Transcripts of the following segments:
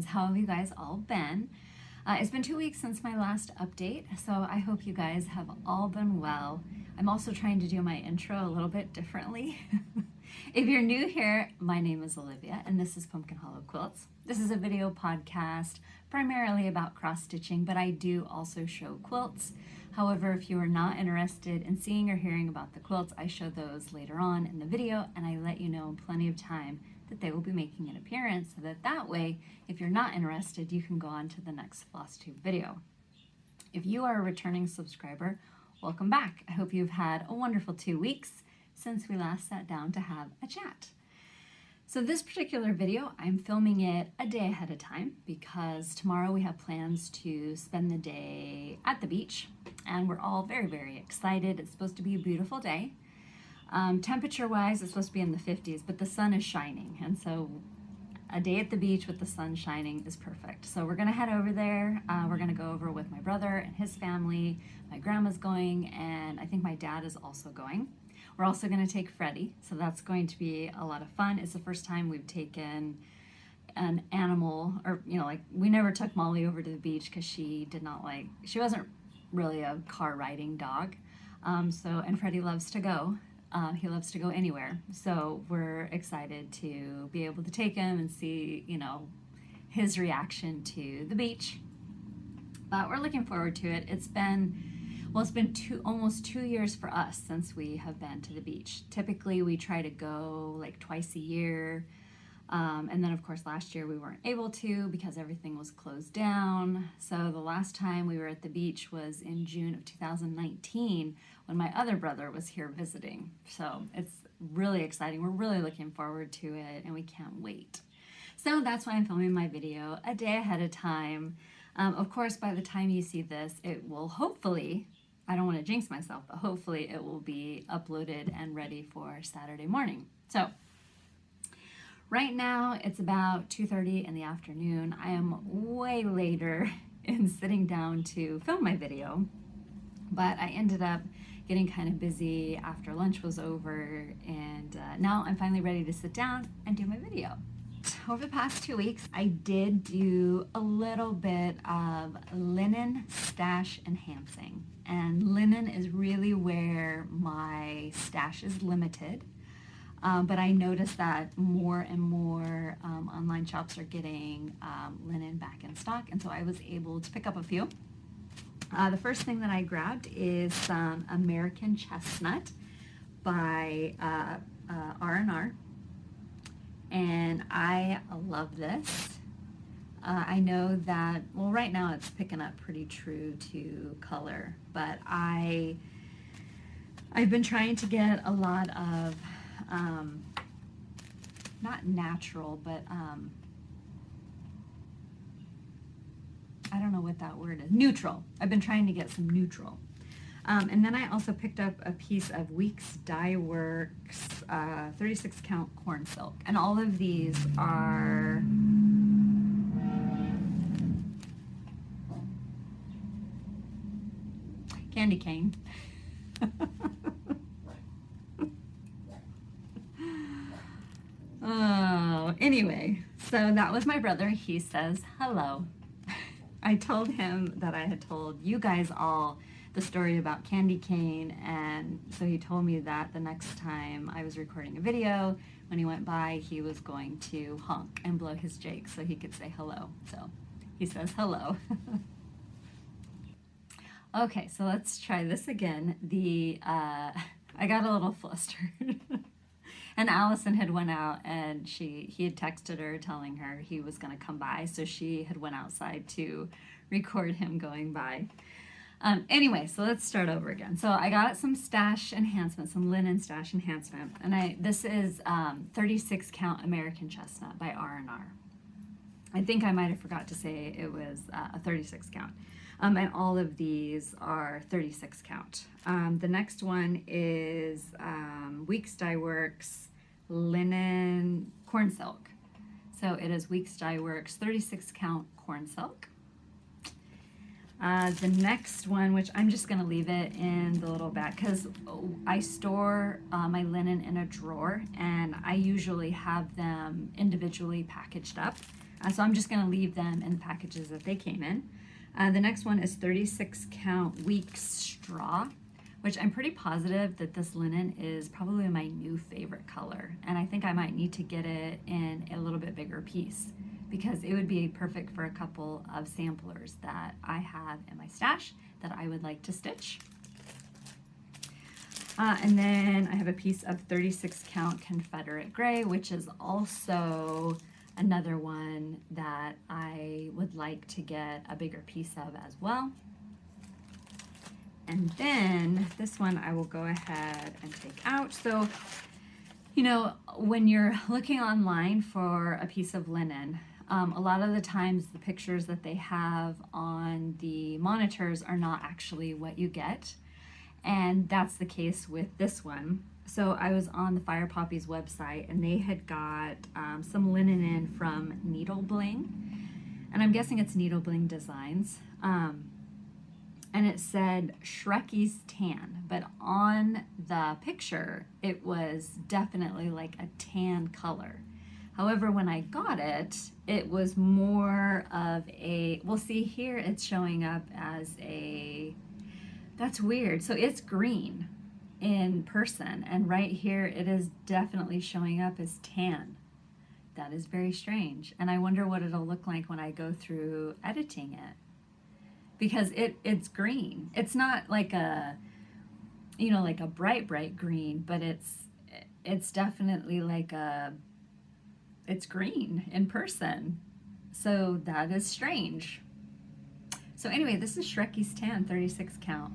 How have you guys all been? It's been 2 weeks since my last update, so I hope you guys have all been well. I'm also trying to do my intro a little bit differently. If you're new here, my name is Olivia and this is Pumpkin Hollow Quilts. This is a video podcast primarily about cross-stitching, but I do also show quilts. However, if you are not interested in seeing or hearing about the quilts, I show those later on in the video and I let you know in plenty of time that they will be making an appearance, so that way, if you're not interested, you can go on to the next Flosstube video. If you are a returning subscriber, welcome back. I hope you've had a wonderful 2 weeks since we last sat down to have a chat. So this particular video, I'm filming it a day ahead of time because tomorrow we have plans to spend the day at the beach and we're all very, very excited. It's supposed to be a beautiful day. Temperature-wise, it's supposed to be in the 50s, but the sun is shining, and so a day at the beach with the sun shining is perfect. So we're gonna head over there. We're gonna go over with my brother and his family. My grandma's going, and I think my dad is also going. We're also gonna take Freddie, so that's going to be a lot of fun. It's the first time we've taken an animal, or like we never took Molly over to the beach because she wasn't really a car riding dog. And Freddie loves to go. He loves to go anywhere, so we're excited to be able to take him and see, his reaction to the beach. But we're looking forward to it. It's been almost 2 years for us since we have been to the beach. Typically, we try to go like twice a year, and then of course last year we weren't able to because everything was closed down. So the last time we were at the beach was in June of 2019 when my other brother was here visiting. So it's really exciting. We're really looking forward to it and we can't wait. So that's why I'm filming my video a day ahead of time. Of course, by the time you see this, it will hopefully, I don't want to jinx myself, but hopefully it will be uploaded and ready for Saturday morning. So right now it's about 2:30 in the afternoon. I am way later in sitting down to film my video, but I ended up getting kind of busy after lunch was over, and now I'm finally ready to sit down and do my video. Over the past 2 weeks, I did do a little bit of linen stash enhancing, and linen is really where my stash is limited. But I noticed that more and more online shops are getting linen back in stock, and so I was able to pick up a few. The first thing that I grabbed is some American Chestnut by R&R, and I love this. I know that, well, right now it's picking up pretty true to color, but I've been trying to get a lot of not natural, but I don't know what that word is. Neutral. I've been trying to get some neutral. And then I also picked up a piece of Weeks Dye Works 36 count corn silk. And all of these are candy cane. Oh, anyway, so that was my brother. He says hello. I told him that I had told you guys all the story about candy cane, and so he told me that the next time I was recording a video, when he went by, he was going to honk and blow his jake so he could say hello. So he says hello. Okay, so let's try this again. I got a little flustered. And Allison had went out and he had texted her telling her he was going to come by, so she had went outside to record him going by. Anyway, so let's start over again. So I got some stash enhancement, some linen stash enhancement, and this is 36 count American Chestnut by R&R. I think I might have forgot to say it was a 36 count. And all of these are 36 count. The next one is Weeks Dye Works linen corn silk. So it is Weeks Dye Works 36 count corn silk. The next one, which I'm just going to leave it in the little bag because I store my linen in a drawer and I usually have them individually packaged up. So I'm just going to leave them in the packages that they came in. The next one is 36 count weak straw, which I'm pretty positive that this linen is probably my new favorite color. And I think I might need to get it in a little bit bigger piece because it would be perfect for a couple of samplers that I have in my stash that I would like to stitch. And then I have a piece of 36 count Confederate Gray, which is also another one that I would like to get a bigger piece of as well. And then this one I will go ahead and take out. So, you know, when you're looking online for a piece of linen, a lot of the times the pictures that they have on the monitors are not actually what you get. And that's the case with this one. So I was on the Fire Poppies website and they had got some linen in from Needle Bling. And I'm guessing it's Needle Bling Designs. And it said Shrekie's tan, but on the picture, it was definitely like a tan color. However, when I got it, it was more of a, well, see here it's showing up as a, that's weird. So it's green in person, and right here it is definitely showing up as tan. That is very strange. And I wonder what it'll look like when I go through editing it. Because it's green. It's not like a, you know, like a bright green, but it's definitely like a, it's green in person. So that is strange. So anyway, this is Shrekie's Tan 36 count.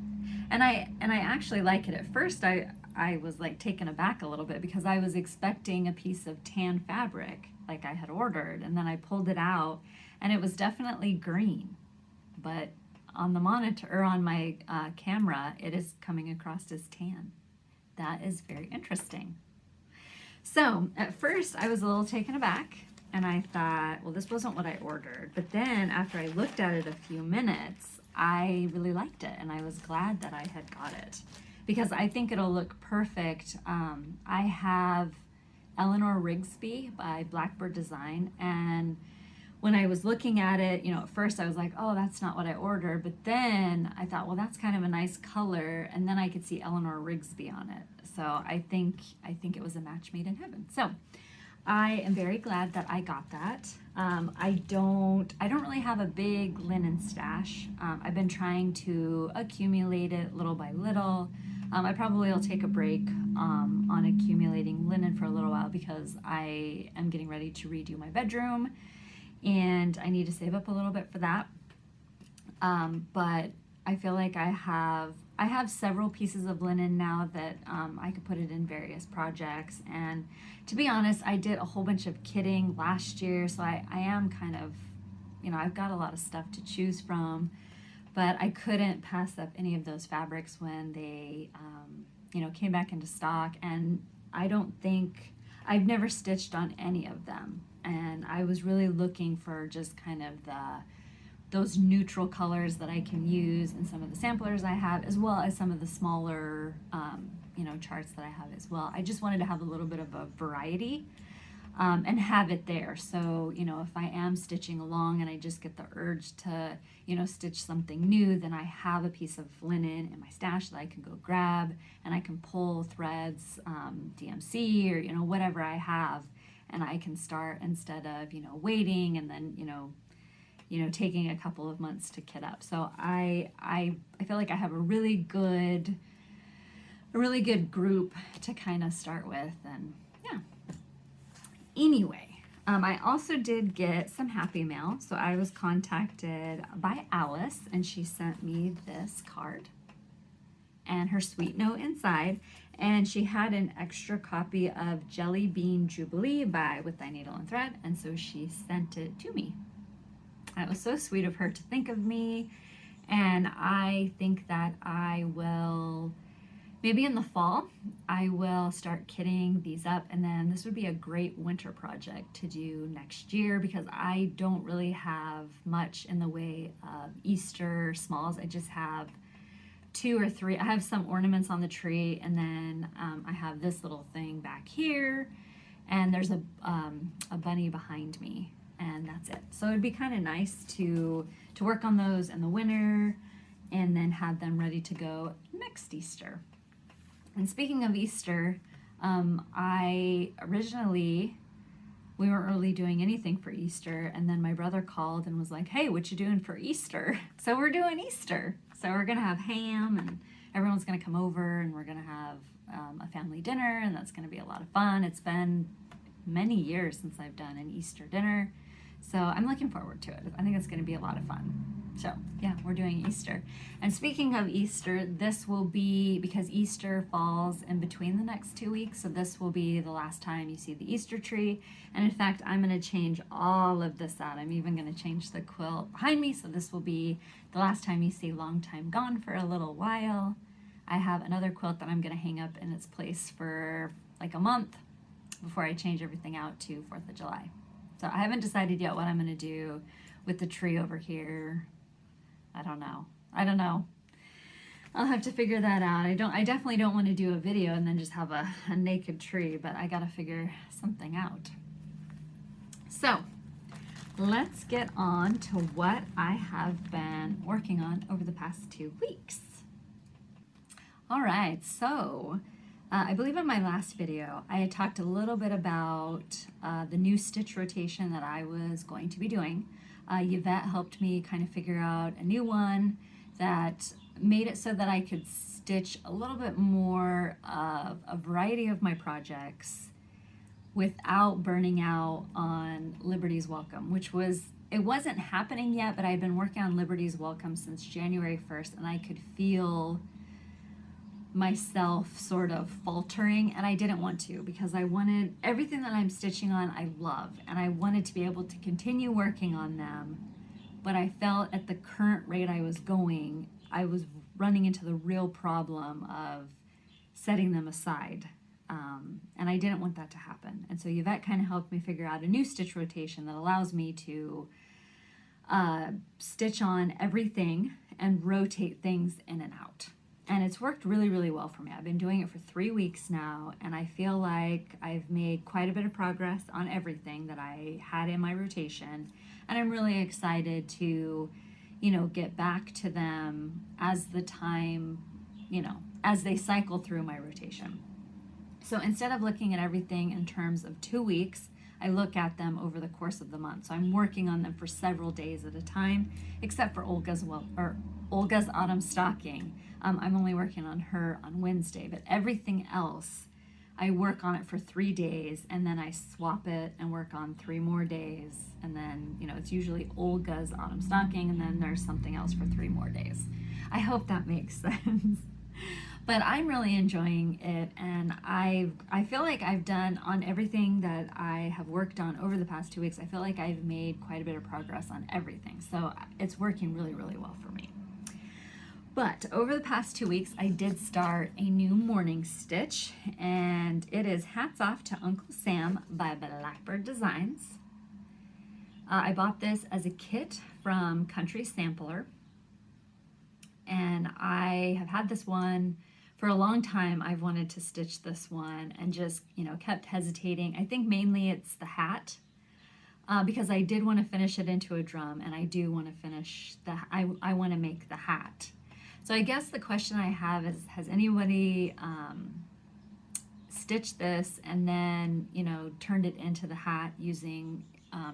And I actually like it. At first I was like taken aback a little bit because I was expecting a piece of tan fabric like I had ordered, and then I pulled it out and it was definitely green. But on the monitor, or on my camera, it is coming across as tan. That is very interesting. So at first I was a little taken aback and I thought, well, this wasn't what I ordered. But then after I looked at it a few minutes, I really liked it and I was glad that I had got it because I think it'll look perfect. I have Eleanor Rigsby by Blackbird Design, and when I was looking at it, you know, at first I was like, oh, that's not what I ordered. But then I thought, well, that's kind of a nice color. And then I could see Eleanor Rigsby on it. So I think it was a match made in heaven. So I am very glad that I got that. I don't really have a big linen stash. I've been trying to accumulate it little by little. I probably will take a break on accumulating linen for a little while because I am getting ready to redo my bedroom. And I need to save up a little bit for that. But I feel like I have several pieces of linen now that I could put it in various projects. And to be honest, I did a whole bunch of kitting last year, so I am kind of, you know, I've got a lot of stuff to choose from, but I couldn't pass up any of those fabrics when they, you know, came back into stock. And I've never stitched on any of them. And I was really looking for just kind of those neutral colors that I can use in some of the samplers I have, as well as some of the smaller, you know, charts that I have as well. I just wanted to have a little bit of a variety and have it there. So, you know, if I am stitching along and I just get the urge to, you know, stitch something new, then I have a piece of linen in my stash that I can go grab, and I can pull threads, DMC, or, you know, whatever I have. And I can start instead of, you know, waiting and then, you know, taking a couple of months to kit up. So I feel like I have a really good group to kind of start with, and yeah. Anyway, I also did get some happy mail. So I was contacted by Alice, and she sent me this card and her sweet note inside. And she had an extra copy of Jelly Bean Jubilee by With Thy Needle and Thread, and so she sent it to me. It was so sweet of her to think of me, and I think that I will, maybe in the fall, I will start kitting these up, and then this would be a great winter project to do next year because I don't really have much in the way of Easter smalls. I just have 2 or 3. I have some ornaments on the tree, and then I have this little thing back here, and there's a bunny behind me. and that's it. So it'd be kind of nice to work on those in the winter and then have them ready to go next Easter. And speaking of Easter, we weren't really doing anything for Easter, and then my brother called and was like, hey, what you doing for Easter? So we're doing Easter. So we're gonna have ham, and everyone's gonna come over, and we're gonna have a family dinner, and that's gonna be a lot of fun. It's been many years since I've done an Easter dinner, so I'm looking forward to it. I think it's gonna be a lot of fun. So yeah, we're doing Easter. And speaking of Easter, this will be, because Easter falls in between the next 2 weeks, so this will be the last time you see the Easter tree. And in fact, I'm gonna change all of this out. I'm even gonna change the quilt behind me, so this will be the last time you see Long Time Gone for a little while. I have another quilt that I'm gonna hang up in its place for like a month before I change everything out to 4th of July. So I haven't decided yet what I'm gonna do with the tree over here. I don't know. I'll have to figure that out. I definitely don't want to do a video and then just have a naked tree, but I gotta figure something out. So let's get on to what I have been working on over the past 2 weeks. All right, so I believe in my last video, I had talked a little bit about the new stitch rotation that I was going to be doing. Yvette helped me kind of figure out a new one that made it so that I could stitch a little bit more of a variety of my projects without burning out on Liberty's Welcome, it wasn't happening yet, but I'd been working on Liberty's Welcome since January 1st, and I could feel myself sort of faltering, and I didn't want to, because I wanted everything that I'm stitching on, I love, and I wanted to be able to continue working on them, but I felt at the current rate I was going, I was running into the real problem of setting them aside, and I didn't want that to happen. And so Yvette kind of helped me figure out a new stitch rotation that allows me to stitch on everything and rotate things in and out. And it's worked really, really well for me. I've been doing it for 3 weeks now, and I feel like I've made quite a bit of progress on everything that I had in my rotation. And I'm really excited to, get back to them as the time, as they cycle through my rotation. So instead of looking at everything in terms of 2 weeks, I look at them over the course of the month. So I'm working on them for several days at a time, except for Olga's autumn stocking. I'm only working on her on Wednesday, but everything else, I work on it for 3 days, and then I swap it and work on 3 more days. And then, it's usually Olga's autumn stocking, and then there's something else for 3 more days. I hope that makes sense. But I'm really enjoying it, and I feel like I've done on everything that I have worked on over the past 2 weeks. I feel like I've made quite a bit of progress on everything. So it's working really, really well for me. But over the past 2 weeks, I did start a new morning stitch, and it is Hats Off to Uncle Sam by Blackbird Designs. I bought this as a kit from Country Sampler, and I have had this one for a long time. I've wanted to stitch this one and just, kept hesitating. I think mainly it's the hat, because I did want to finish it into a drum, and I do want to finish I want to make the hat. So I guess the question I have is, has anybody stitched this and then, turned it into the hat using,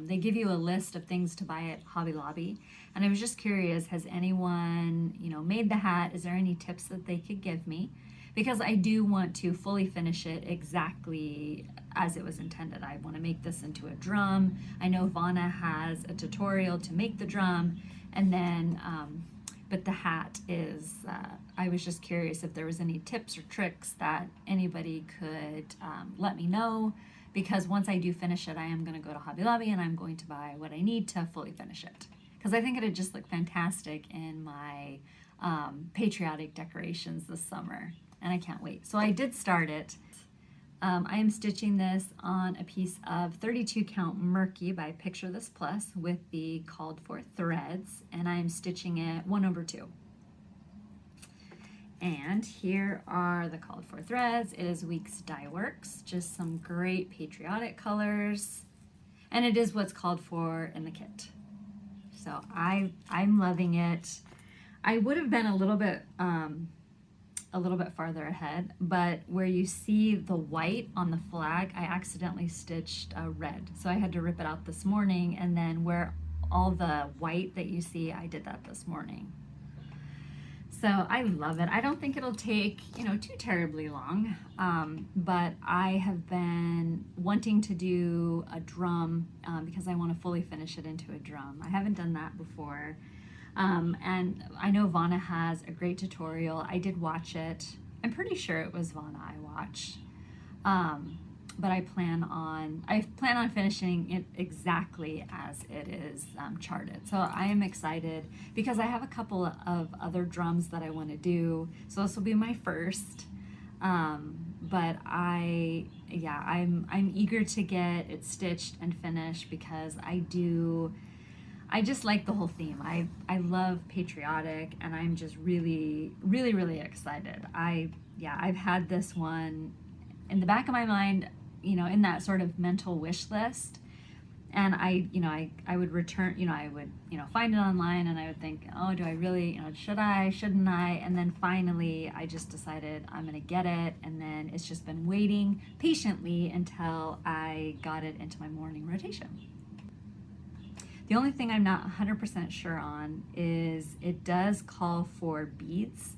they give you a list of things to buy at Hobby Lobby. And I was just curious, has anyone, made the hat? Is there any tips that they could give me? Because I do want to fully finish it exactly as it was intended. I want to make this into a drum. I know Vana has a tutorial to make the drum, and then, but the hat is, I was just curious if there was any tips or tricks that anybody could let me know, because once I do finish it, I am going to go to Hobby Lobby and I'm going to buy what I need to fully finish it. Because I think it'd just look fantastic in my patriotic decorations this summer, and I can't wait. So I did start it. I am stitching this on a piece of 32 count Murky by Picture This Plus with the called for threads, and I'm stitching it 1/2. And here are the called for threads. It is Weeks Dye Works, just some great patriotic colors. and it is what's called for in the kit. So I'm loving it. I would have been a little bit farther ahead, but where you see the white on the flag, I accidentally stitched red. So I had to rip it out this morning, and then where all the white that you see, I did that this morning. So I love it. I don't think it'll take, you know, too terribly long, but I have been wanting to do a drum because I want to fully finish it into a drum. I haven't done that before. And I know Vana has a great tutorial. I did watch it. I'm pretty sure it was Vana I watched. But I plan on finishing it exactly as it is charted. So I am excited because I have a couple of other drums that I want to do. So this will be my first. But I'm eager to get it stitched and finished because I just like the whole theme. I love patriotic, and I'm just really, really, really excited. I've had this one in the back of my mind, you know, in that sort of mental wish list. And I would return, I would, find it online, and I would think, oh, do I really, should I, shouldn't I? And then finally, I just decided I'm going to get it. And then it's just been waiting patiently until I got it into my morning rotation. The only thing I'm not 100% sure on is it does call for beads,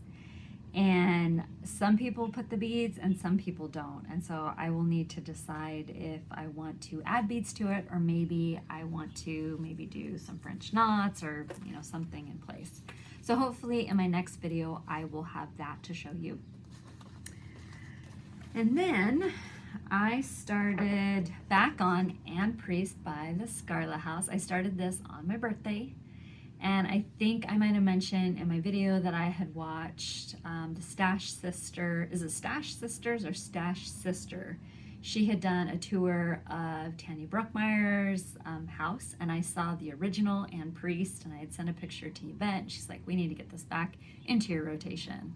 and some people put the beads and some people don't. And so I will need to decide if I want to add beads to it, or maybe I want to do some French knots or, something in place. So hopefully in my next video, I will have that to show you. And then I started back on Anne Priest by the Scarlett House. I started this on my birthday, and I think I might have mentioned in my video that I had watched the Stash Sister. Is it Stash Sisters or Stash Sister? She had done a tour of Tanya Bruckmeyer's house, and I saw the original Anne Priest, and I had sent a picture to Yvette. She's like, we need to get this back into your rotation.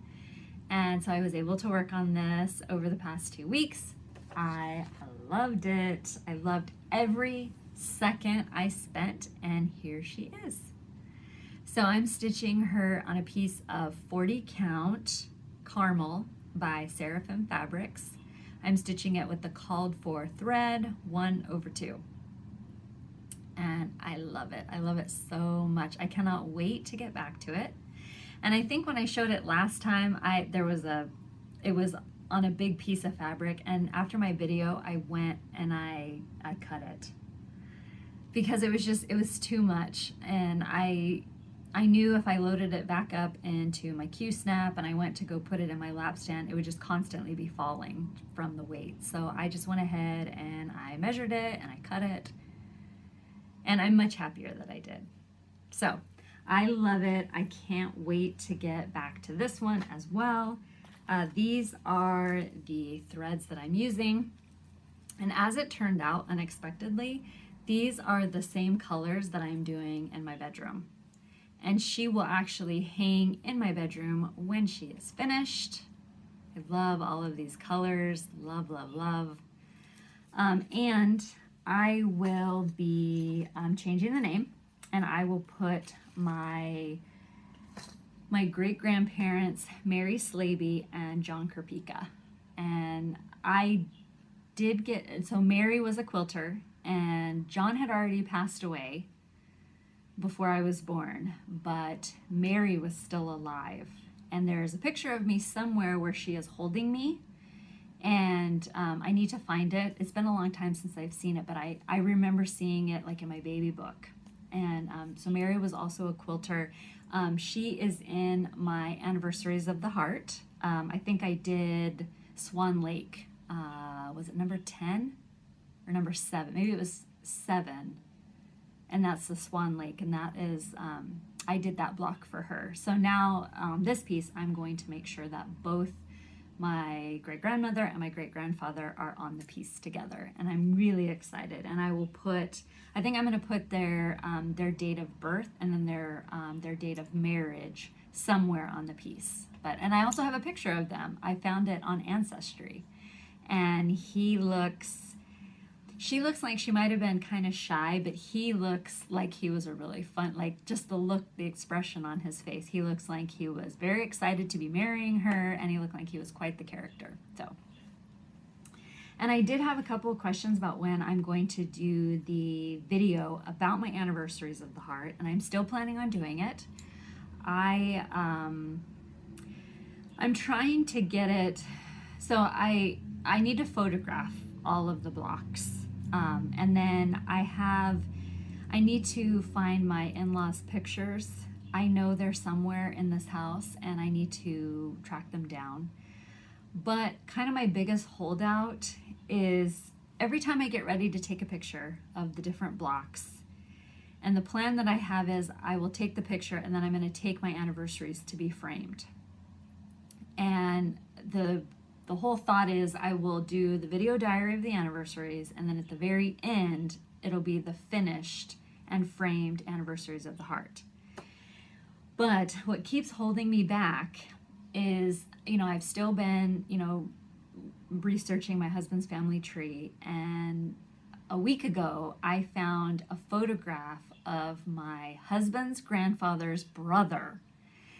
And so I was able to work on this over the past 2 weeks. I loved it. I loved every second I spent, and here she is. So I'm stitching her on a piece of 40 count caramel by Saraphim Fabrics. I'm stitching it with the called for thread 1/2. And I love it. I love it so much. I cannot wait to get back to it. And I think when I showed it last time, it was on a big piece of fabric, and after my video I went and I cut it because it was too much, and I knew if I loaded it back up into my Q-snap and I went to go put it in my lap stand, it would just constantly be falling from the weight. So I just went ahead and I measured it and I cut it, and I'm much happier that I did. So I love it. I can't wait to get back to this one as well. These are the threads that I'm using, and as it turned out unexpectedly, these are the same colors that I'm doing in my bedroom, and she will actually hang in my bedroom when she is finished. I love all of these colors, love, love, love. And I will be changing the name, and I will put my great-grandparents, Mary Slaby and John Kerpika. And so Mary was a quilter, and John had already passed away before I was born, but Mary was still alive. And there's a picture of me somewhere where she is holding me, and I need to find it. It's been a long time since I've seen it, but I remember seeing it like in my baby book. And so Mary was also a quilter. She is in my Anniversaries of the Heart. I think I did Swan Lake. Was it number 10 or number 7? Maybe it was 7. And that's the Swan Lake. And that is, I did that block for her. So now this piece, I'm going to make sure that both my great-grandmother and my great-grandfather are on the piece together, and I'm really excited. And I will put, I think I'm going to put their date of birth and then their date of marriage somewhere on the piece. And I also have a picture of them. I found it on Ancestry, and he looks She looks like she might have been kind of shy, but he looks like he was a really fun, like just the look, the expression on his face. He looks like he was very excited to be marrying her, and he looked like he was quite the character. So, and I did have a couple of questions about when I'm going to do the video about my Anniversaries of the Heart, and I'm still planning on doing it. I'm trying to get it, so I need to photograph all of the blocks. And then I need to find my in-laws' pictures. I know they're somewhere in this house and I need to track them down. But kind of my biggest holdout is every time I get ready to take a picture of the different blocks, and the plan that I have is I will take the picture and then I'm going to take my anniversaries to be framed. And the whole thought is I will do the video diary of the anniversaries, and then at the very end, it'll be the finished and framed Anniversaries of the Heart. But what keeps holding me back is, I've still been, researching my husband's family tree, and a week ago, I found a photograph of my husband's grandfather's brother.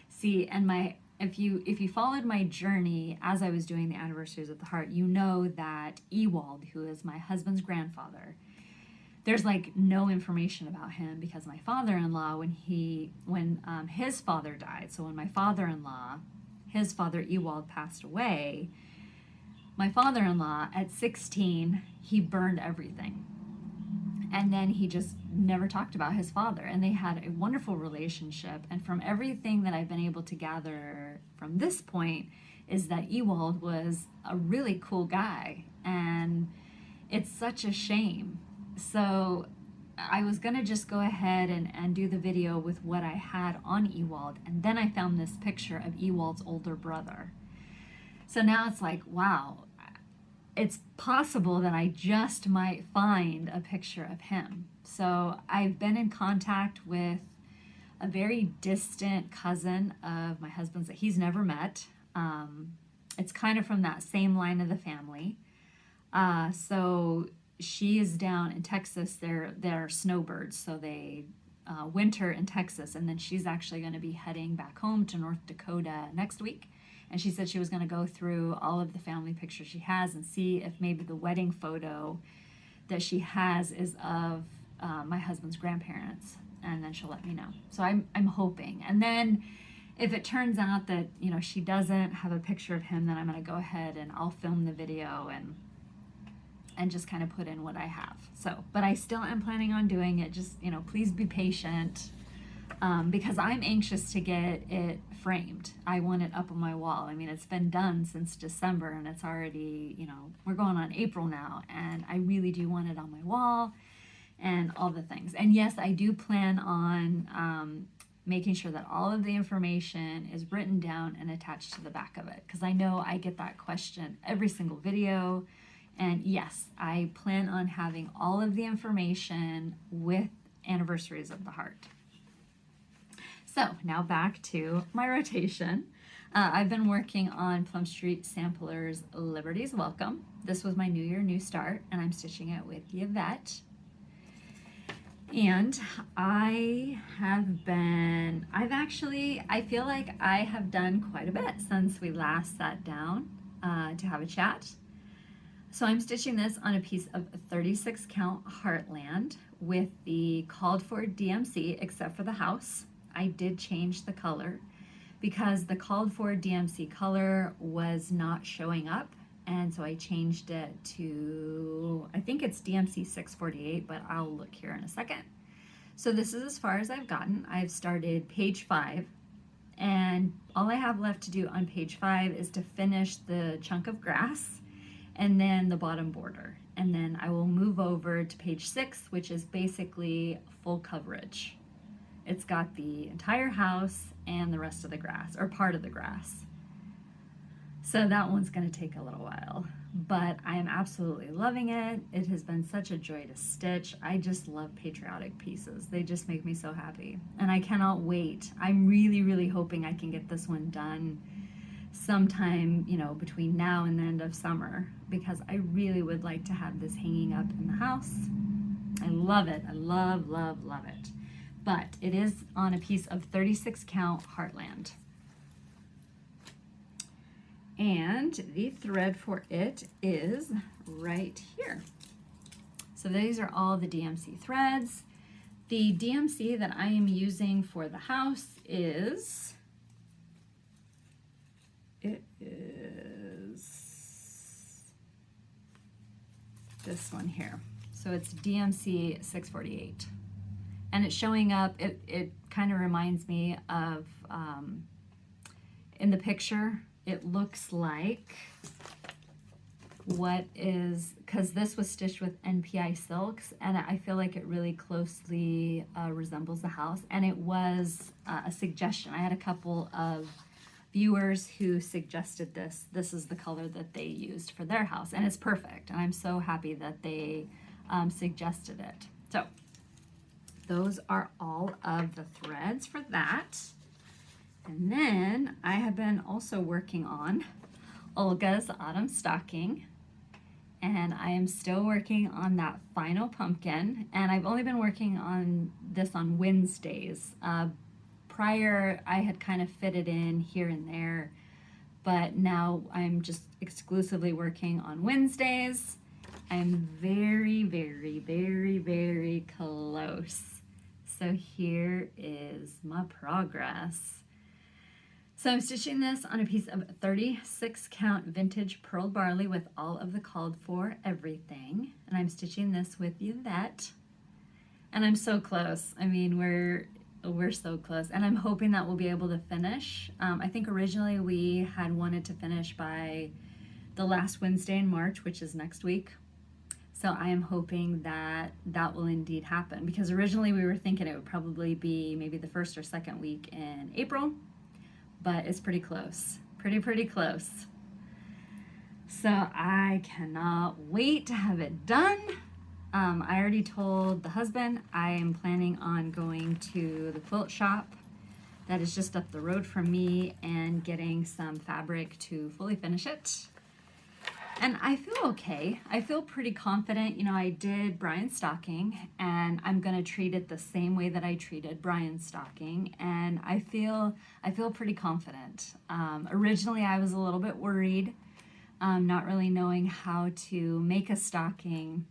See, and if you followed my journey as I was doing the Anniversaries of the Heart, you know that Ewald, who is my husband's grandfather, there's like no information about him because my father-in-law, when his father died, so when my father-in-law, his father Ewald, passed away, my father-in-law at 16, he burned everything. And then he just never talked about his father, and they had a wonderful relationship. And from everything that I've been able to gather from this point is that Ewald was a really cool guy, and it's such a shame. So I was gonna just go ahead and do the video with what I had on Ewald, and then I found this picture of Ewald's older brother. So now it's like, wow, it's possible that I just might find a picture of him. So I've been in contact with a very distant cousin of my husband's that he's never met. It's kind of from that same line of the family. So she is down in Texas. They're snowbirds, so they winter in Texas, and then she's actually going to be heading back home to North Dakota next week. And she said she was going to go through all of the family pictures she has and see if maybe the wedding photo that she has is of my husband's grandparents, and then she'll let me know. So I'm hoping. And then if it turns out that she doesn't have a picture of him, then I'm going to go ahead and I'll film the video and just kind of put in what I have. So, but I still am planning on doing it. Just please be patient. Because I'm anxious to get it framed. I want it up on my wall. I mean, it's been done since December, and it's already, we're going on April now, and I really do want it on my wall and all the things. And yes, I do plan on making sure that all of the information is written down and attached to the back of it, because I know I get that question every single video. And yes, I plan on having all of the information with Anniversaries of the Heart. So now back to my rotation. I've been working on Plum Street Samplers Liberty's Welcome. This was my New Year, New Start, and I'm stitching it with Yvette. And I feel like I have done quite a bit since we last sat down to have a chat. So I'm stitching this on a piece of 36 count Heartland with the called for DMC, except for the house. I did change the color because the called for DMC color was not showing up, and so I changed it to, I think it's DMC 648, but I'll look here in a second. So this is as far as I've gotten. I've started page 5, and all I have left to do on page 5 is to finish the chunk of grass and then the bottom border, and then I will move over to page 6, which is basically full coverage. It's got the entire house and the rest of the grass, or part of the grass. So that one's going to take a little while, but I am absolutely loving it. It has been such a joy to stitch. I just love patriotic pieces. They just make me so happy, and I cannot wait. I'm really, really hoping I can get this one done sometime, between now and the end of summer. because I really would like to have this hanging up in the house. I love it. I love, love, love it. But it is on a piece of 36 count Heartland. And the thread for it is right here. So these are all the DMC threads. The DMC that I am using for the house is, this one here. So it's DMC 648. And it's showing up, it kind of reminds me of, in the picture, it looks like what is, because this was stitched with NPI silks, and I feel like it really closely resembles the house. And it was a suggestion. I had a couple of viewers who suggested this. This is the color that they used for their house, and it's perfect. And I'm so happy that they suggested it. So those are all of the threads for that. And then I have been also working on Olga's autumn stocking, and I am still working on that final pumpkin, and I've only been working on this on Wednesdays. Prior, I had kind of fitted in here and there, but now I'm just exclusively working on Wednesdays. I'm very, very, very, very close. So here is my progress. So I'm stitching this on a piece of 36 count Vintage Pearled Barley with all of the called for everything. And I'm stitching this with Yvette. And I'm so close. I mean, we're so close. And I'm hoping that we'll be able to finish. I think originally we had wanted to finish by the last Wednesday in March, which is next week. So I am hoping that that will indeed happen, because originally we were thinking it would probably be maybe the first or second week in April. But it's pretty close, pretty close. So I cannot wait to have it done. I already told the husband I am planning on going to the quilt shop that is just up the road from me and getting some fabric to fully finish it. And I feel okay. I feel pretty confident. You know, I did Brian's stocking, and I'm gonna treat it the same way that I treated Brian's stocking, and I feel pretty confident. Originally, I was a little bit worried, not really knowing how to make a stocking,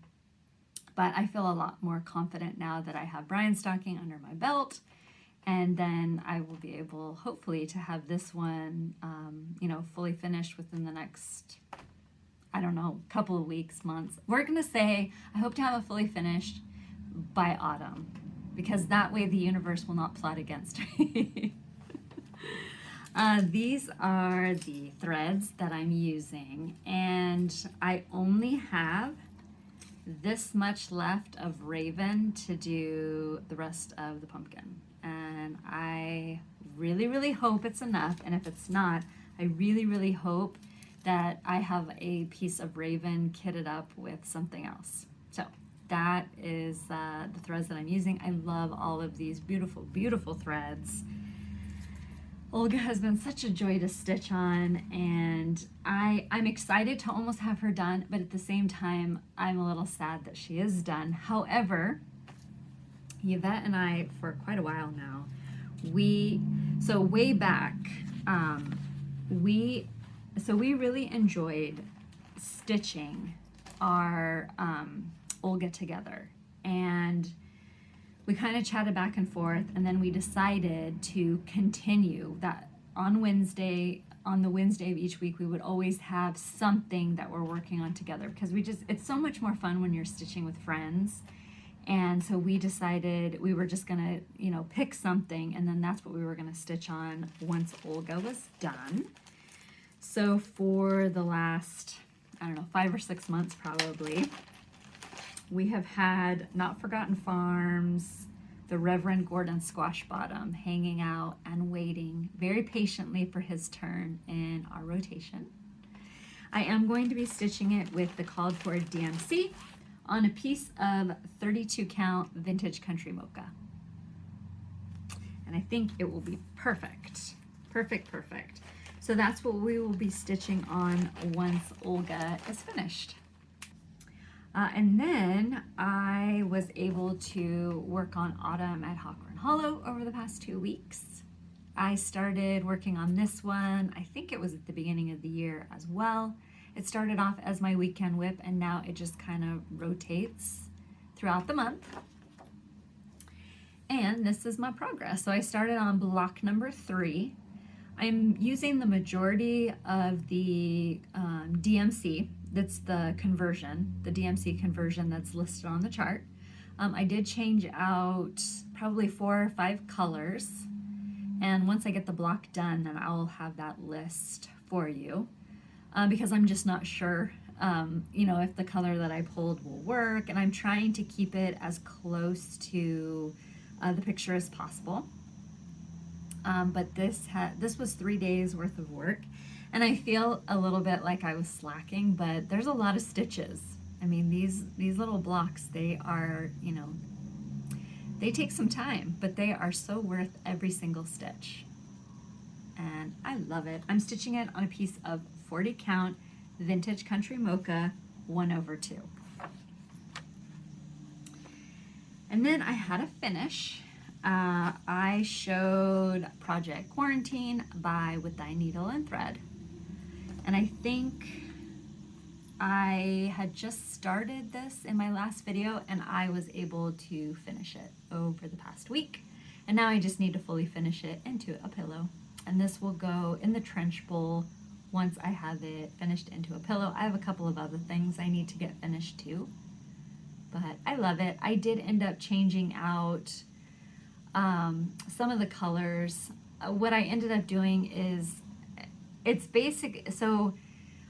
but I feel a lot more confident now that I have Brian's stocking under my belt, and then I will be able, hopefully, to have this one, you know, fully finished within the next, I don't know, couple of weeks, months. We're gonna say, I hope to have it fully finished by autumn, because that way the universe will not plot against me. These are the threads that I'm using, and I only have this much left of Raven to do the rest of the pumpkin. And I really, really hope it's enough, and if it's not, I really, really hope that I have a piece of Raven kitted up with something else. So that is the threads that I'm using. I love all of these beautiful, beautiful threads. Olga has been such a joy to stitch on, and I'm excited to almost have her done, but at the same time, I'm a little sad that she is done. However, Yvette and I, for quite a while now, so way back, we really enjoyed stitching our Olga together, and we kind of chatted back and forth, and then we decided to continue that on the Wednesday of each week. We would always have something that we're working on together, because it's so much more fun when you're stitching with friends. And so we decided we were just gonna, you know, pick something, and then that's what we were gonna stitch on once Olga was done. So for the last, I don't know, 5 or 6 months probably, we have had Not Forgotten Farms, the Reverend Gordon Squash Bottom, hanging out and waiting very patiently for his turn in our rotation. I am going to be stitching it with the called for DMC on a piece of 32 count Vintage Country Mocha. And I think it will be perfect. Perfect, perfect. So that's what we will be stitching on once Olga is finished. And then I was able to work on Autumn at Hawkhorn Hollow over the past 2 weeks. I started working on this one, I think it was at the beginning of the year as well. It started off as my weekend whip, and now it just kind of rotates throughout the month. And this is my progress. So I started on block number 3. I'm using the majority of the DMC. That's the conversion, the DMC conversion that's listed on the chart. I did change out probably 4 or 5 colors. And once I get the block done, then I'll have that list for you. Because I'm just not sure, you know, if the color that I pulled will work. And I'm trying to keep it as close to the picture as possible. But this was 3 days worth of work, and I feel a little bit like I was slacking, but there's a lot of stitches. I mean, these little blocks, they are, you know, they take some time, but they are so worth every single stitch. And I love it. I'm stitching it on a piece of 40 count Vintage Country Mocha 1/2. And then I had a finish. I showed Project Quarantine by With Thy Needle and Thread. And I think I had just started this in my last video, and I was able to finish it over the past week. And now I just need to fully finish it into a pillow. And this will go in the trench bowl once I have it finished into a pillow. I have a couple of other things I need to get finished too. But I love it. I did end up changing out some of the colors. What I ended up doing is, it's basic, so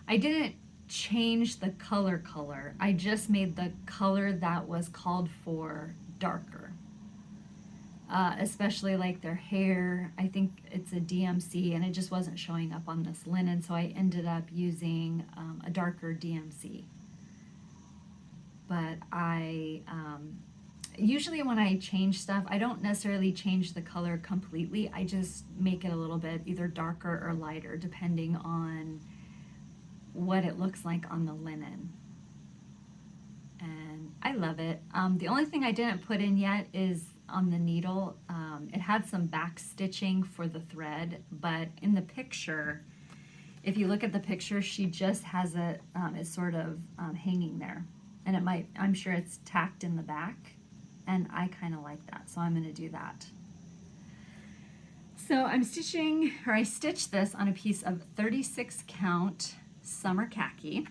I didn't change the color. I just made the color that was called for darker. Especially like their hair. I think it's a DMC, and it just wasn't showing up on this linen, so I ended up using a darker DMC. But I usually when I change stuff, I don't necessarily change the color completely. I just make it a little bit either darker or lighter depending on what it looks like on the linen. And I love it. The only thing I didn't put in yet is on the needle. It had some back stitching for the thread, but in the picture, if you look at the picture, she just has it, it's sort of hanging there. And it might, I'm sure it's tacked in the back, and I kind of like that, so I'm going to do that. So I'm stitching, or I stitched this on a piece of 36 count summer khaki,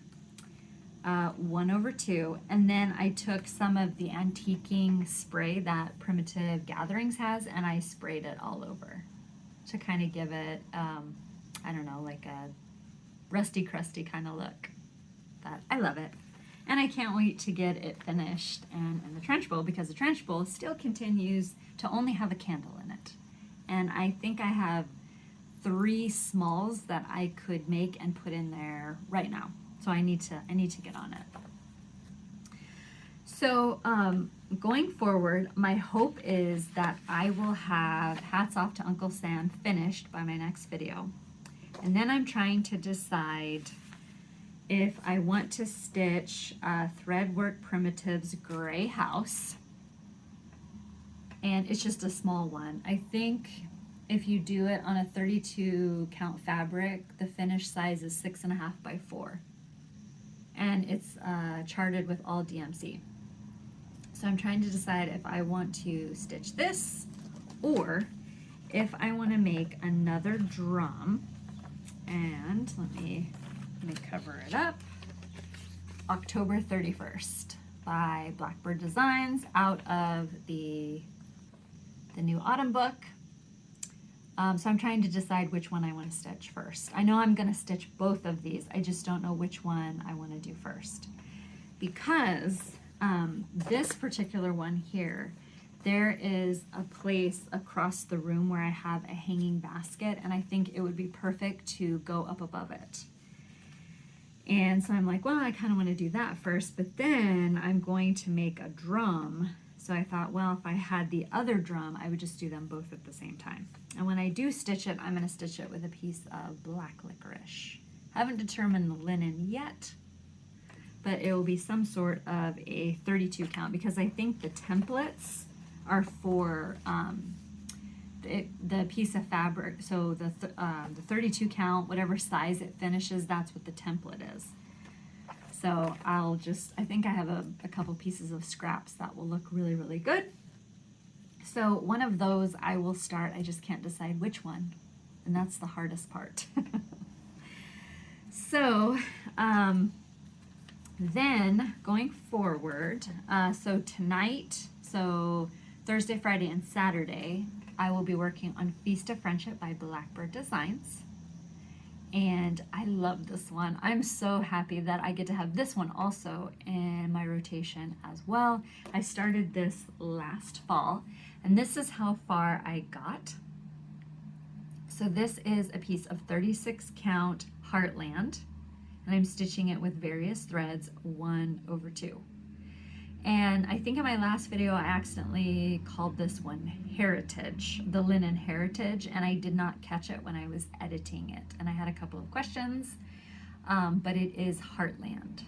1/2, and then I took some of the antiquing spray that Primitive Gatherings has, and I sprayed it all over to kind of give it, I don't know, like a rusty crusty kind of look. But I love it. And I can't wait to get it finished and in the trench bowl, because the trench bowl still continues to only have a candle in it. And I think I have 3 smalls that I could make and put in there right now. So I need to get on it. So going forward, my hope is that I will have Hats Off to Uncle Sam finished by my next video. And then I'm trying to decide if I want to stitch Threadwork Primitives Gray House. And it's just a small one. I think if you do it on a 32 count fabric, the finished size is 6.5 by 4. And it's charted with all DMC. So I'm trying to decide if I want to stitch this, or if I want to make another drum. And let me cover it up. October 31st by Blackbird Designs, out of the new autumn book. So I'm trying to decide which one I want to stitch first. I know I'm going to stitch both of these. I just don't know which one I want to do first. Because this particular one here, there is a place across the room where I have a hanging basket, and I think it would be perfect to go up above it. And so I'm like, well, I kind of want to do that first, but then I'm going to make a drum. So I thought, well, if I had the other drum, I would just do them both at the same time. And when I I do stitch it, I'm going to stitch it with a piece of black licorice. Haven't determined the linen yet, but it will be some sort of a 32 count because I think the templates are for the piece of fabric. So the 32 count, whatever size it finishes, that's what the template is. So I think I have a couple pieces of scraps that will look really, really good. So one of those I will start, I just can't decide which one, and that's the hardest part. So then going forward, so tonight, so Thursday, Friday, and Saturday, I will be working on Feast of Friendship by Blackbird Designs. And I love this one. I'm so happy that I get to have this one also in my rotation as well. I started this last fall, and this is how far I got. So this is a piece of 36 count Heartland, and I'm stitching it with various threads 1/2. And I think in my last video I accidentally called this one Heritage, the linen Heritage, and I did not catch it when I was editing it. And I had a couple of questions, but it is Heartland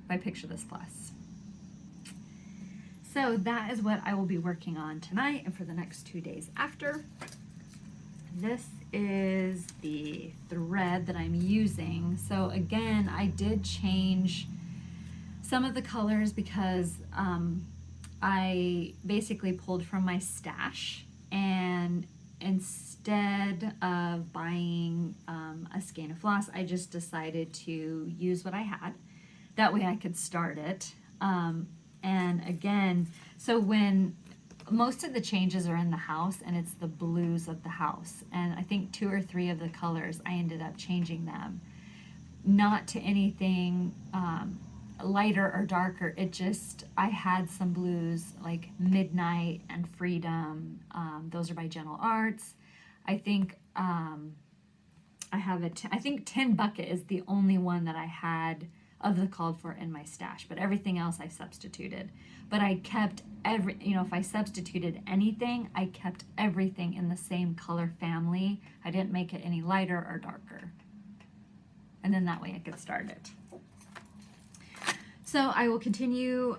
by Picture This Plus. So that is what I will be working on tonight and for the next 2 days after. This is the thread that I'm using. So again, I did change some of the colors because I basically pulled from my stash, and instead of buying a skein of floss, I just decided to use what I had. That way I could start it. And again, so when most of the changes are in the house and it's the blues of the house, and I think 2 or 3 of the colors I ended up changing them, not to anything lighter or darker. It just, I had some blues like Midnight and Freedom. Those are by Gentle Arts. I think I have I think Tin Bucket is the only one that I had of the called for in my stash, but everything else I substituted. But I kept if I substituted anything, I kept everything in the same color family. I didn't make it any lighter or darker. And then that way I could start it. So I will continue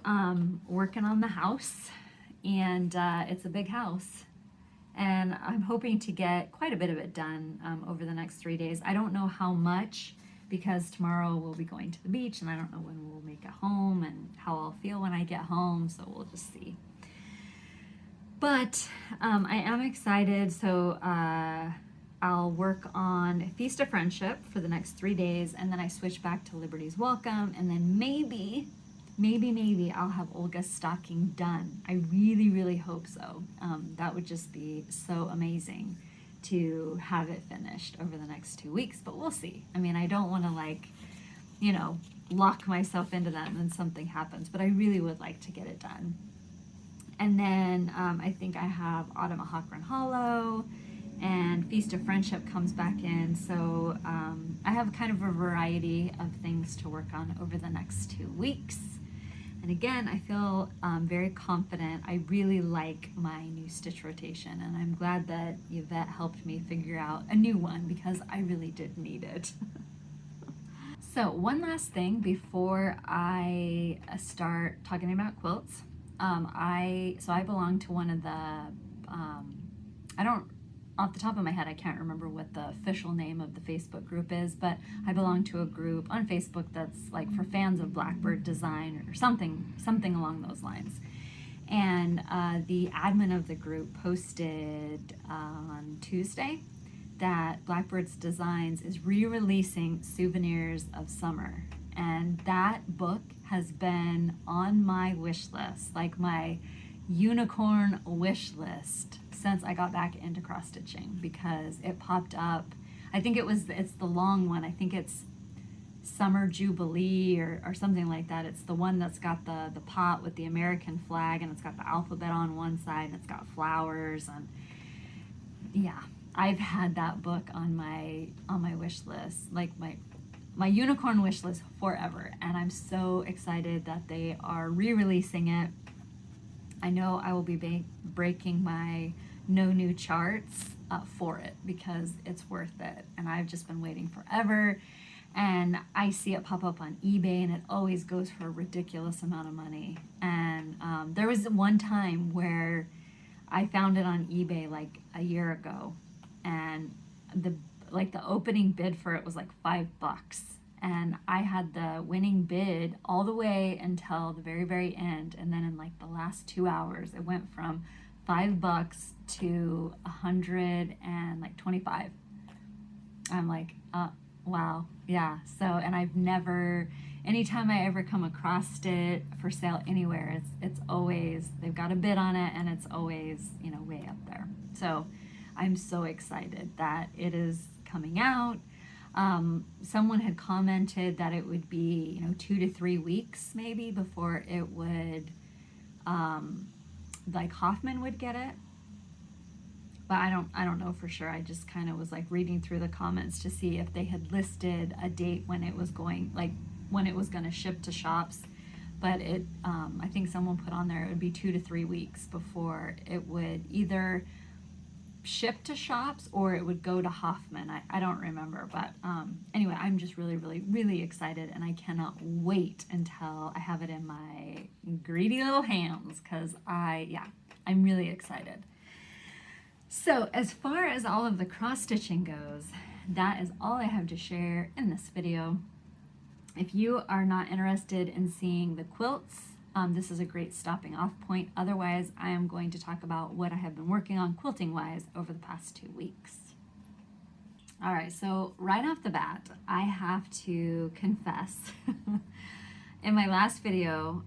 working on the house, and it's a big house, and I'm hoping to get quite a bit of it done over the next 3 days. I don't know how much, because tomorrow we'll be going to the beach, and I don't know when we'll make it home and how I'll feel when I get home, so we'll just see. But I am excited, so I'll work on Feast of Friendship for the next 3 days, and then I switch back to Liberty's Welcome, and then maybe I'll have Olga's stocking done. I really, really hope so. That would just be so amazing to have it finished over the next 2 weeks, but we'll see. I mean, I don't want to lock myself into that and then something happens, but I really would like to get it done. And then I think I have Autumn at Hawkrun Hollow, and Feast of Friendship comes back in, so I have kind of a variety of things to work on over the next 2 weeks. And again, I feel very confident. I really like my new stitch rotation, and I'm glad that Yvette helped me figure out a new one because I really did need it. So one last thing before I start talking about quilts. I belong to one of the, off the top of my head, I can't remember what the official name of the Facebook group is, but I belong to a group on Facebook that's like for fans of Blackbird Design or something along those lines. And the admin of the group posted on Tuesday that Blackbird Designs is re-releasing Souvenirs of Summer. And that book has been on my wish list, like my unicorn wish list, since I got back into cross stitching, because it popped up. I think it's the long one. I think it's Summer Jubilee or something like that. It's the one that's got the pot with the American flag, and it's got the alphabet on one side, and it's got flowers, and yeah, I've had that book on my wish list, like my unicorn wish list forever, and I'm so excited that they are re-releasing it. I know I will be breaking my no new charts for it because it's worth it. And I've just been waiting forever. And I see it pop up on eBay, and it always goes for a ridiculous amount of money. And there was one time where I found it on eBay like a year ago, and the opening bid for it was like $5, and I had the winning bid all the way until the very, very end. And then in like the last 2 hours, it went from $5 to 125. I'm like, wow, yeah. So, and I've never, anytime I ever come across it for sale anywhere, it's always, they've got a bid on it, and it's always, you know, way up there. So I'm so excited that it is coming out. Someone had commented that it would be, you know, 2 to 3 weeks maybe before it would, like Hoffman would get it. But I don't know for sure. I just kind of was like reading through the comments to see if they had listed a date when it was going, like when it was going to ship to shops. But it, I think someone put on there it would be 2 to 3 weeks before it would either ship to shops or it would go to Hoffman. I don't remember, but anyway, I'm just really, really, really excited, and I cannot wait until I have it in my greedy little hands, because I'm really excited. So as far as all of the cross stitching goes, that is all I have to share in this video. If you are not interested in seeing the quilts, this is a great stopping off point. Otherwise, I am going to talk about what I have been working on quilting wise over the past 2 weeks. All right, so right off the bat, I have to confess, in my last video,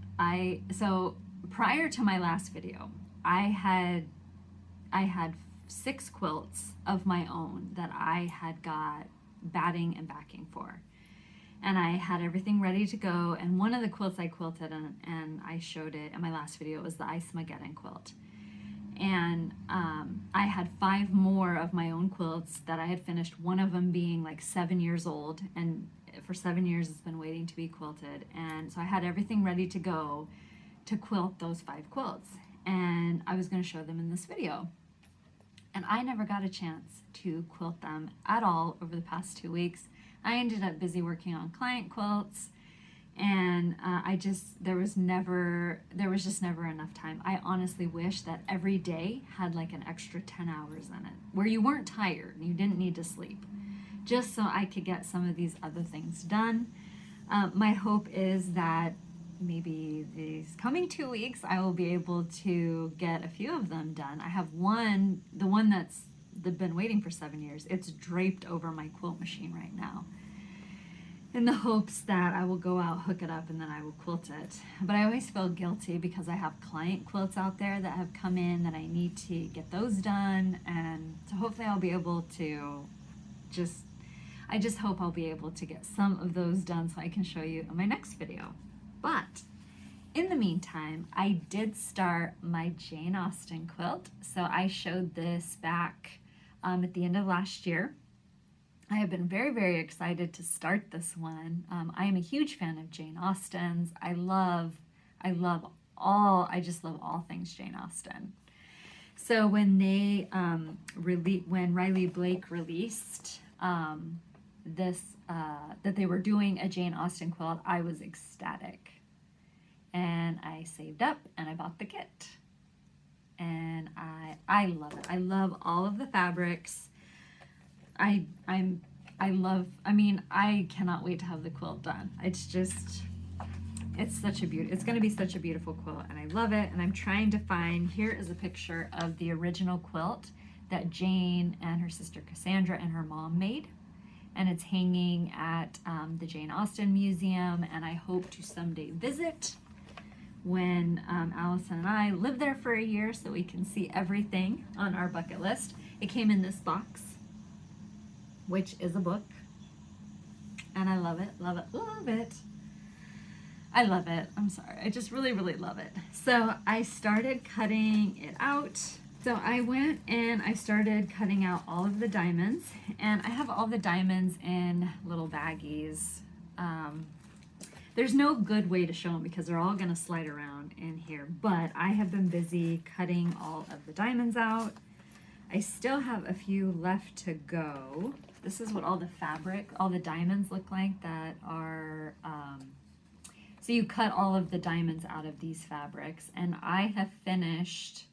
so prior to my last video, I had 6 quilts of my own that I had got batting and backing for. And I had everything ready to go. And one of the quilts I quilted, and I showed it in my last video, was the Ice-Mageddon quilt. And I had 5 more of my own quilts that I had finished, one of them being like 7 years old. And for 7 years, it's been waiting to be quilted. And so I had everything ready to go to quilt those 5 quilts. And I was going to show them in this video. And I never got a chance to quilt them at all over the past 2 weeks. I ended up busy working on client quilts, and there was just never enough time. I honestly wish that every day had like an extra 10 hours in it, where you weren't tired and you didn't need to sleep, just so I could get some of these other things done. My hope is that maybe these coming 2 weeks, I will be able to get a few of them done. I have the one that's been waiting for 7 years. It's draped over my quilt machine right now, in the hopes that I will go out, hook it up, and then I will quilt it. But I always feel guilty because I have client quilts out there that have come in that I need to get those done. And so hopefully I'll be able to I just hope I'll be able to get some of those done so I can show you in my next video. But in the meantime, I did start my Jane Austen quilt. So I showed this back at the end of last year. I have been very, very excited to start this one. I am a huge fan of Jane Austen's. I just love all things Jane Austen. So when when Riley Blake released this, that they were doing a Jane Austen quilt, I was ecstatic. And I saved up and I bought the kit. And I love it. I love all of the fabrics. I cannot wait to have the quilt done. It's going to be such a beautiful quilt, and I love it. And I'm trying to find, here is a picture of the original quilt that Jane and her sister Cassandra and her mom made. And it's hanging at the Jane Austen Museum, and I hope to someday visit when Allison and I live there for a year so we can see everything on our bucket list. It came in this box, which is a book, and I love it, love it, love it. I love it. I'm sorry. I just really, really love it. So I started cutting it out. So I went and I started cutting out all of the diamonds, and I have all the diamonds in little baggies. There's no good way to show them because they're all going to slide around in here, but I have been busy cutting all of the diamonds out. I still have a few left to go. This is what all the fabric, all the diamonds look like that are, so you cut all of the diamonds out of these fabrics, and I have finished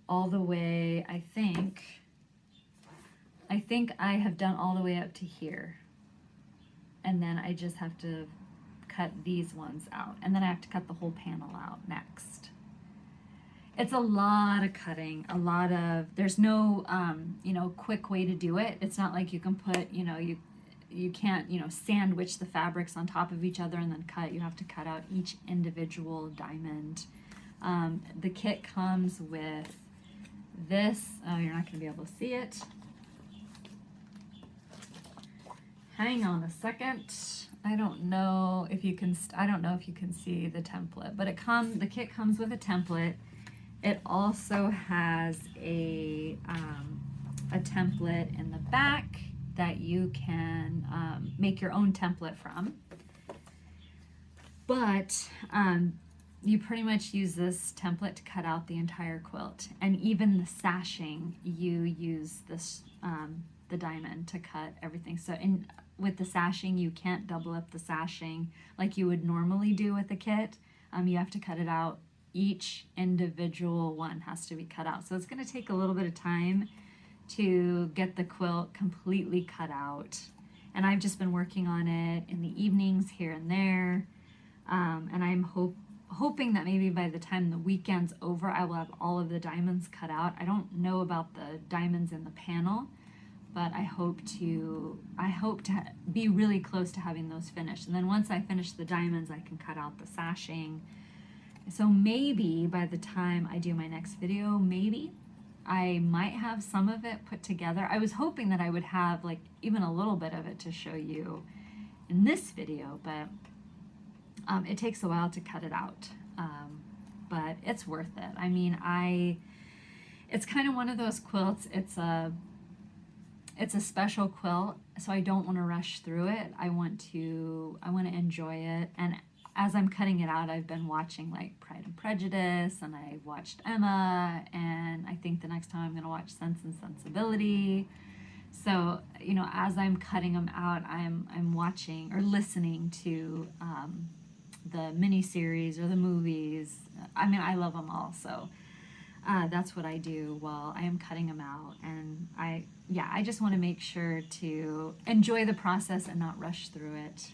all the way, I think I have done all the way up to here. And then I just have to cut these ones out. And then I have to cut the whole panel out next. It's a lot of cutting, there's no, you know, quick way to do it. It's not like you can put, you know, you can't, you know, sandwich the fabrics on top of each other and then cut. You have to cut out each individual diamond. The kit comes with this. Oh, you're not going to be able to see it. Hang on a second. I don't know if you can see the template, but the kit comes with a template. It also has a template in the back that you can make your own template from. But you pretty much use this template to cut out the entire quilt, and even the sashing, you use this the diamond to cut everything. So with the sashing, you can't double up the sashing like you would normally do with the kit. You have to cut it out. Each individual one has to be cut out. So it's going to take a little bit of time to get the quilt completely cut out. And I've just been working on it in the evenings here and there. And I'm hoping that maybe by the time the weekend's over, I will have all of the diamonds cut out. I don't know about the diamonds in the panel, but I hope to be really close to having those finished. And then once I finish the diamonds, I can cut out the sashing. So maybe by the time I do my next video, maybe I might have some of it put together. I was hoping that I would have like even a little bit of it to show you in this video, but it takes a while to cut it out. But it's worth it. I mean, it's kind of one of those quilts. It's a special quilt, so I don't want to rush through it. I want to enjoy it. And as I'm cutting it out, I've been watching like Pride and Prejudice, and I watched Emma, and I think the next time I'm going to watch Sense and Sensibility. So, you know, as I'm cutting them out, I'm watching or listening to the miniseries or the movies. I mean, I love them all, so that's what I do while I am cutting them out. And I just want to make sure to enjoy the process and not rush through it.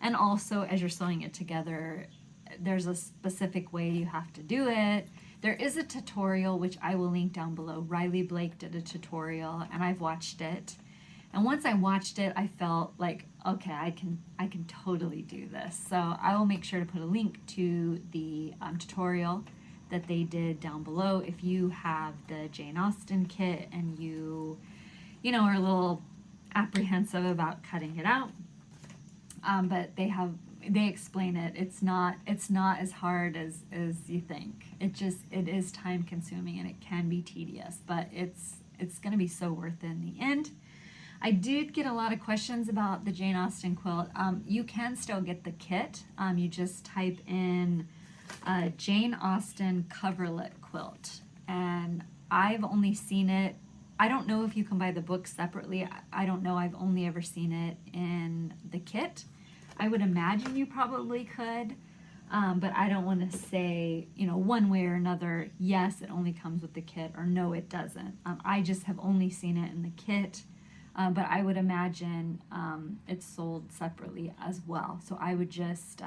And also, as you're sewing it together, there's a specific way you have to do it. There is a tutorial, which I will link down below. Riley Blake did a tutorial, and I've watched it. And once I watched it, I felt like, okay, I can totally do this. So I will make sure to put a link to the tutorial that they did down below. If you have the Jane Austen kit and you are a little apprehensive about cutting it out, but they explain it. It's not as hard as you think. It is time consuming and it can be tedious, but it's going to be so worth it in the end. I did get a lot of questions about the Jane Austen quilt. You can still get the kit. You just type in Jane Austen coverlet quilt, and I've only seen it. I don't know if you can buy the book separately. I don't know. I've only ever seen it in the kit. I would imagine you probably could, but I don't want to say, one way or another, yes, it only comes with the kit, or no, it doesn't. I just have only seen it in the kit, but I would imagine it's sold separately as well. So I would just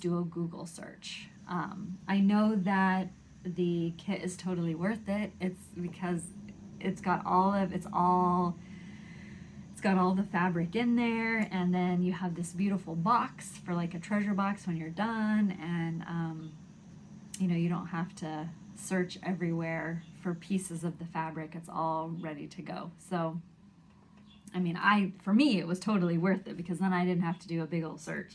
do a Google search. I know that the kit is totally worth it. It's because it's got all the fabric in there, and then you have this beautiful box for like a treasure box when you're done, and you don't have to search everywhere for pieces of the fabric. It's all ready to go. So I mean, for me it was totally worth it, because then I didn't have to do a big old search.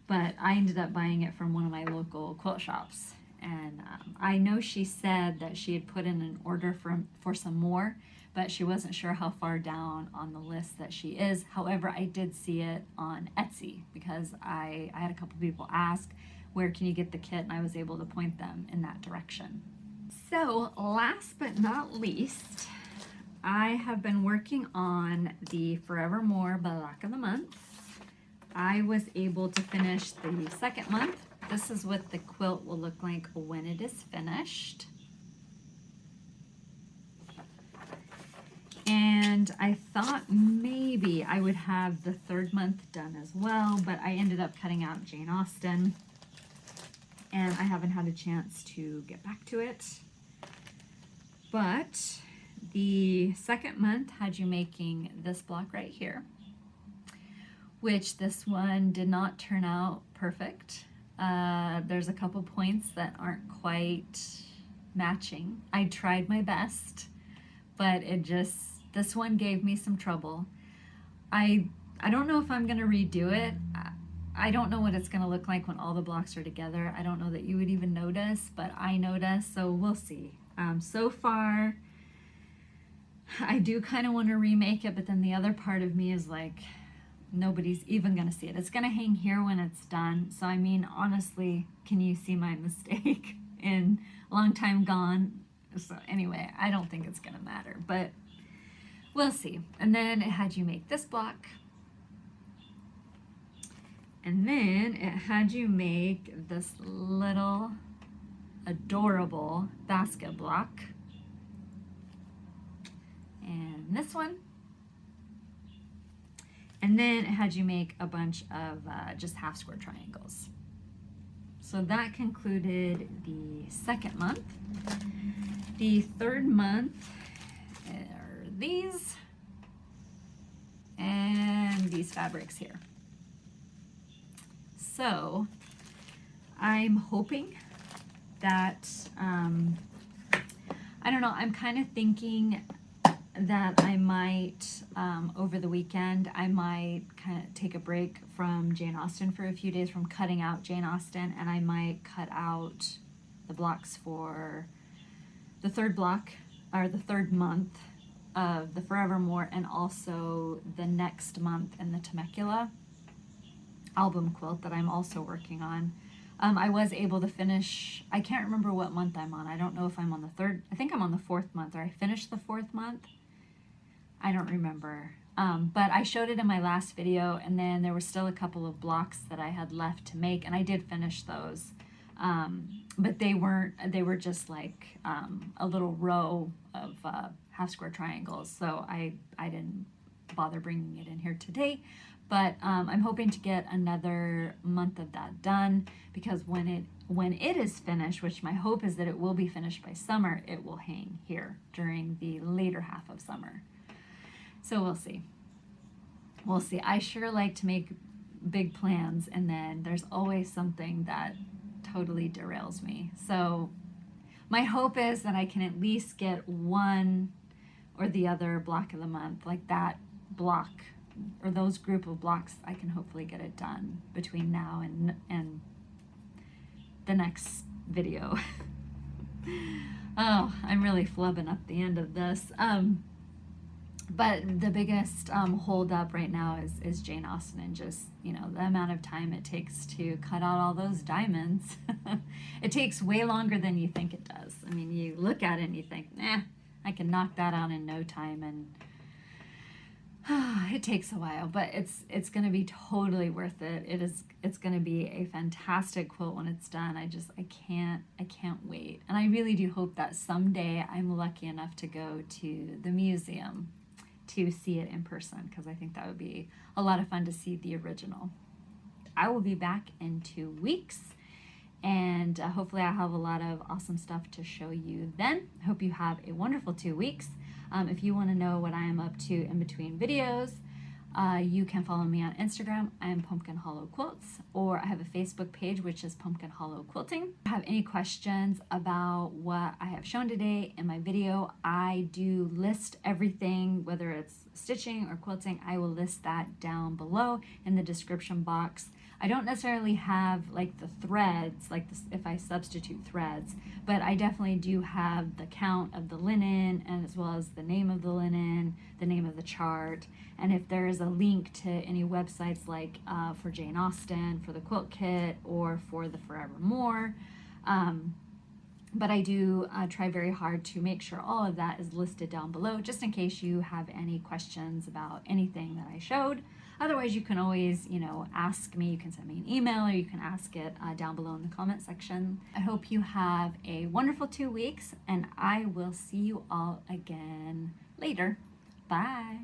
But I ended up buying it from one of my local quilt shops, and I know she said that she had put in an order for some more, but she wasn't sure how far down on the list that she is. However, I did see it on Etsy, because I had a couple people ask, where can you get the kit? And I was able to point them in that direction. So last but not least, I have been working on the Forevermore Block of the Month. I was able to finish the second month. This is what the quilt will look like when it is finished. And I thought maybe I would have the third month done as well, but I ended up cutting out Jane Austen, and I haven't had a chance to get back to it. But the second month had you making this block right here, which this one did not turn out perfect. There's a couple points that aren't quite matching. I tried my best, but this one gave me some trouble. I don't know if I'm gonna redo it. I don't know what it's gonna look like when all the blocks are together. I don't know that you would even notice, but I noticed, so we'll see. So far, I do kind of want to remake it, but then the other part of me is like, nobody's even gonna see it. It's gonna hang here when it's done. So I mean, honestly, can you see my mistake in a long time gone? So anyway, I don't think it's gonna matter, but we'll see. And then it had you make this block. And then it had you make this little adorable basket block. And this one. And then it had you make a bunch of just half square triangles. So that concluded the second month. The third month are these and these fabrics here. So I'm hoping that, I don't know, I'm kind of thinking that I might, over the weekend, I might kind of take a break from Jane Austen for a few days, from cutting out Jane Austen, and I might cut out the blocks for the third block, or the third month of the Forevermore, and also the next month in the Temecula album quilt that I'm also working on. I was able to finish, I can't remember what month I'm on. I don't know if I'm on the third, I think I'm on the fourth month, or I finished the fourth month. I don't remember. But I showed it in my last video, and then there were still a couple of blocks that I had left to make, and I did finish those. But they were just like a little row of half square triangles, so I didn't bother bringing it in here today. But I'm hoping to get another month of that done, because when it is finished, which my hope is that it will be finished by summer, it will hang here during the later half of summer. So we'll see. We'll see. I sure like to make big plans, and then there's always something that totally derails me. So my hope is that I can at least get one or the other block of the month, like that block or those group of blocks. I can hopefully get it done between now and the next video. Oh, I'm really flubbing up the end of this. But the biggest hold up right now is Jane Austen, and just, you know, the amount of time it takes to cut out all those diamonds. It takes way longer than you think it does. I mean, you look at it and you think, I can knock that out in no time, and it takes a while, but it's going to be totally worth it. It's going to be a fantastic quilt when it's done. I can't wait. And I really do hope that someday I'm lucky enough to go to the museum to see it in person, because I think that would be a lot of fun to see the original. I will be back in 2 weeks, and hopefully I'll have a lot of awesome stuff to show you then. I hope you have a wonderful 2 weeks. If you want to know what I am up to in between videos, you can follow me on Instagram. I am Pumpkin Hollow Quilts, or I have a Facebook page, which is Pumpkin Hollow Quilting. If you have any questions about what I have shown today in my video, I do list everything, whether it's stitching or quilting. I will list that down below in the description box. I don't necessarily have like the threads, like this, if I substitute threads, but I definitely do have the count of the linen, and as well as the name of the linen, the name of the chart, and if there is a link to any websites, like for Jane Austen, for the quilt kit, or for the Forevermore, But I do try very hard to make sure all of that is listed down below, just in case you have any questions about anything that I showed. Otherwise, you can always, ask me. You can send me an email, or you can ask it down below in the comment section. I hope you have a wonderful 2 weeks, and I will see you all again later. Bye.